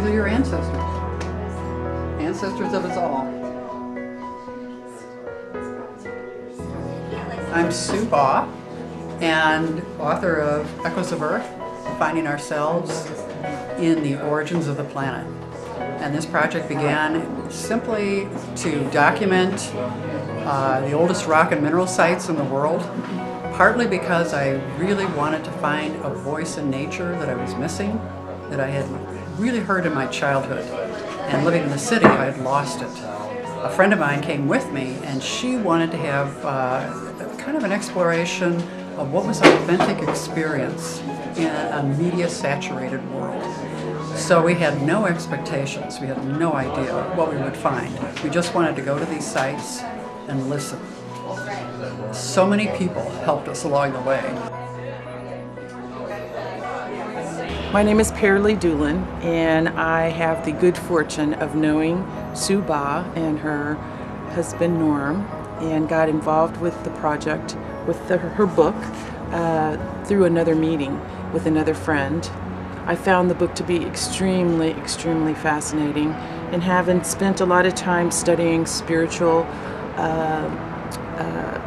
These are your ancestors. Ancestors of us all. I'm Sue Baugh, and author of Echoes of Earth, Finding Ourselves in the Origins of the Planet. And this project began simply to document the oldest rock and mineral sites in the world, partly because I really wanted to find a voice in nature that I was missing, that I had really heard in my childhood. And living in the city, I had lost it. A friend of mine came with me, and she wanted to have kind of an exploration of what was authentic experience in a media-saturated world. So we had no expectations. We had no idea what we would find. We just wanted to go to these sites and listen. So many people helped us along the way. My name is Paralee Doolin, and I have the good fortune of knowing Sue Baugh and her husband Norm, and got involved with the project, with her book, through another meeting with another friend. I found the book to be extremely fascinating, and having spent a lot of time studying spiritual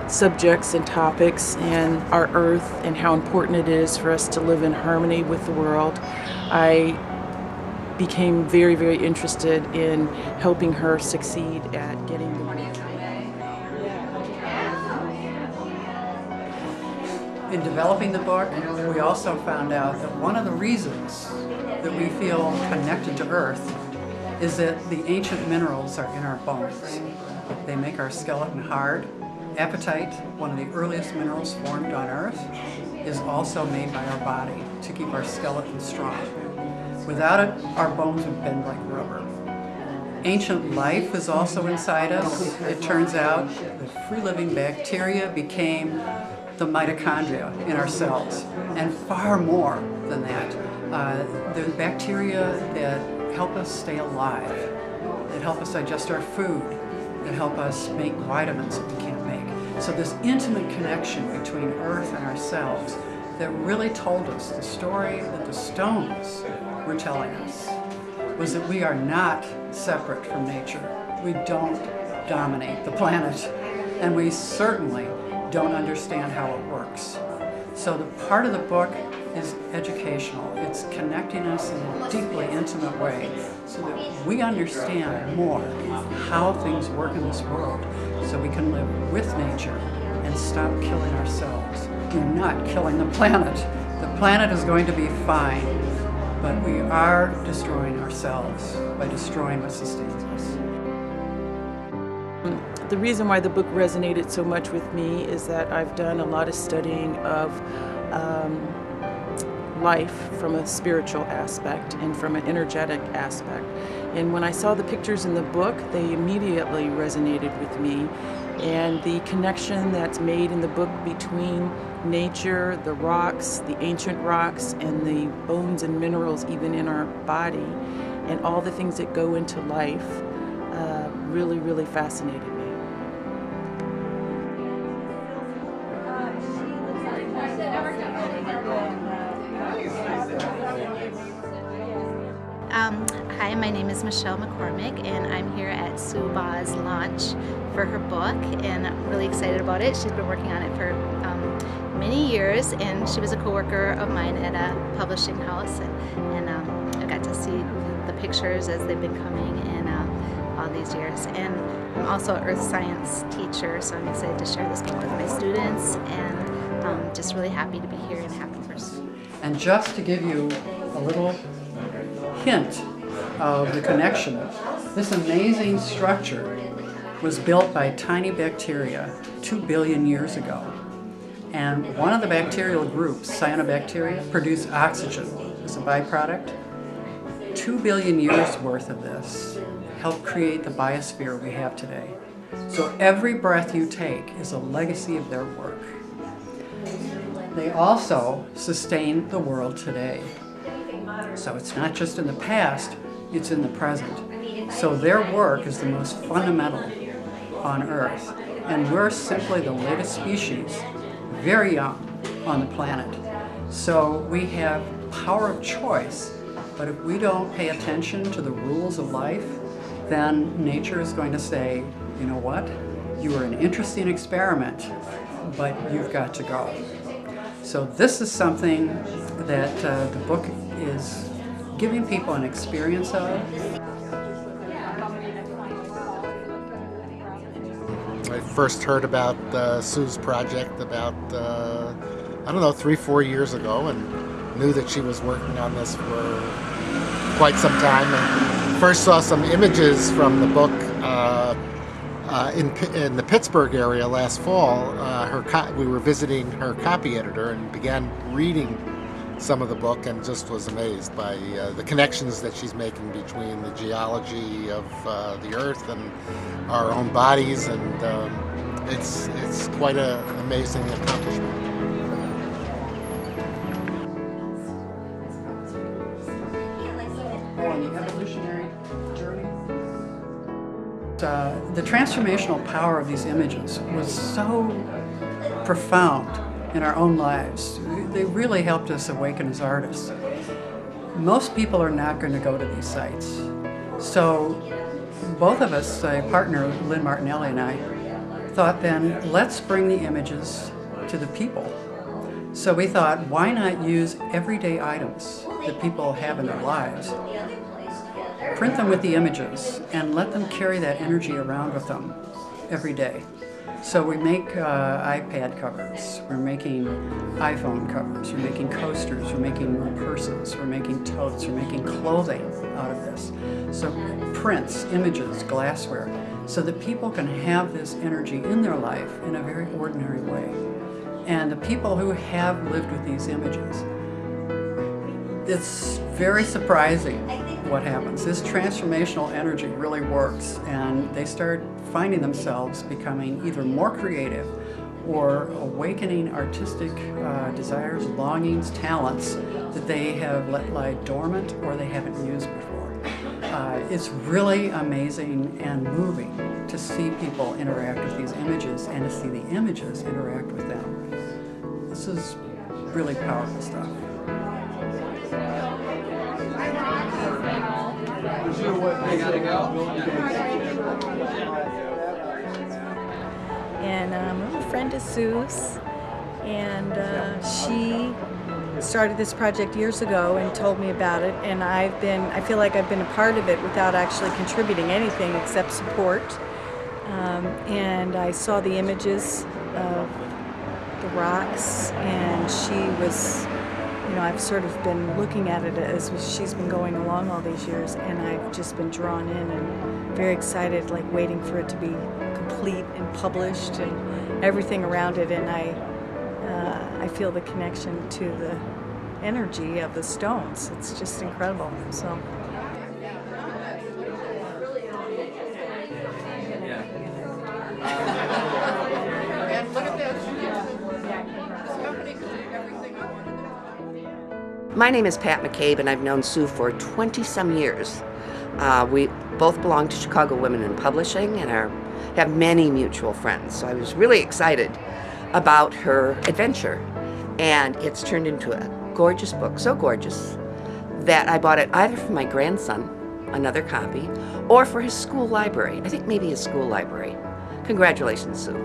subjects and topics and our earth and how important it is for us to live in harmony with the world, I became very interested in helping her succeed at getting the word. In developing the book, we also found out that one of the reasons that we feel connected to Earth is that the ancient minerals are in our bones. They make our skeleton hard. Apatite, one of the earliest minerals formed on Earth, is also made by our body to keep our skeleton strong. Without it, our bones would bend like rubber. Ancient life is also inside us. It turns out that free-living bacteria became the mitochondria in our cells, and far more than that. The bacteria that help us stay alive, that help us digest our food, that help us make vitamins that we can't make. So this intimate connection between Earth and ourselves that really told us the story that the stones were telling us was that we are not separate from nature. We don't dominate the planet, and we certainly don't understand how it works. So the part of the book is educational. It's connecting us in a deeply intimate way so that we understand more how things work in this world, so we can live with nature and stop killing ourselves. We're not killing the planet. The planet is going to be fine, but we are destroying ourselves by destroying what sustains us. The reason why the book resonated so much with me is that I've done a lot of studying of life from a spiritual aspect and from an energetic aspect. And when I saw the pictures in the book, they immediately resonated with me. And the connection that's made in the book between nature, the rocks, the ancient rocks, and the bones and minerals even in our body, and all the things that go into life, really fascinated me. Hi, my name is Michelle McCormick, and I'm here at Sue Baugh's launch for her book, and I'm really excited about it. She's been working on it for many years, and she was a co-worker of mine at a publishing house, and I got to see the pictures as they've been coming in all these years. And I'm also an earth science teacher, so I'm excited to share this book with my students, and just really happy to be here and happy for Sue. And just to give you a little hint of the connection, this amazing structure was built by tiny bacteria 2 billion years ago. And one of the bacterial groups, cyanobacteria, produce oxygen as a byproduct. 2 billion years worth of this helped create the biosphere we have today. So every breath you take is a legacy of their work. They also sustain the world today. So it's not just in the past, it's in the present. So their work is the most fundamental on Earth. And we're simply the latest species, very young, on the planet. So we have power of choice But if we don't pay attention to the rules of life, then nature is going to say, you know what? You are an interesting experiment, but you've got to go. So this is something that the book is giving people an experience of. I first heard about Sue's project about, I don't know, 3-4 years ago, and knew that she was working on this for quite some time. And first saw some images from the book in the Pittsburgh area last fall. We were visiting her copy editor and began reading some of the book, and just was amazed by the connections that she's making between the geology of the earth and our own bodies, and it's quite an amazing accomplishment. On the evolutionary journey. The transformational power of these images was so profound in our own lives. They really helped us awaken as artists. Most people are not going to go to these sites. So both of us, a partner, Lynn Martinelli and I, thought then, let's bring the images to the people. So we thought, why not use everyday items that people have in their lives, print them with the images, and let them carry that energy around with them every day. So we make iPad covers, we're making iPhone covers, we're making coasters, we're making purses, we're making totes, we're making clothing out of this. So prints, images, glassware, so that people can have this energy in their life in a very ordinary way. And the people who have lived with these images, it's very surprising what happens. This transformational energy really works, and they start finding themselves becoming either more creative or awakening artistic desires, longings, talents that they have let lie dormant or they haven't used before. It's really amazing and moving to see people interact with these images and to see the images interact with them. This is really powerful stuff. And I'm a friend of Sue's, and she started this project years ago and told me about it, and I feel like I've been a part of it without actually contributing anything except support. And I saw the images of the rocks, and she was, I've sort of been looking at it as she's been going along all these years, and I've just been drawn in and very excited, like waiting for it to be complete and published and everything around it. And I feel the connection to the energy of the stones. It's just incredible. So. And look at this. This company could do everything I wanted to do. My name is Pat McCabe, and I've known Sue for 20-some years. We both belong to Chicago Women in Publishing and have many mutual friends. So I was really excited about her adventure. And it's turned into a gorgeous book, so gorgeous, that I bought it either for my grandson, another copy, or for his school library. I think maybe his school library. Congratulations, Sue.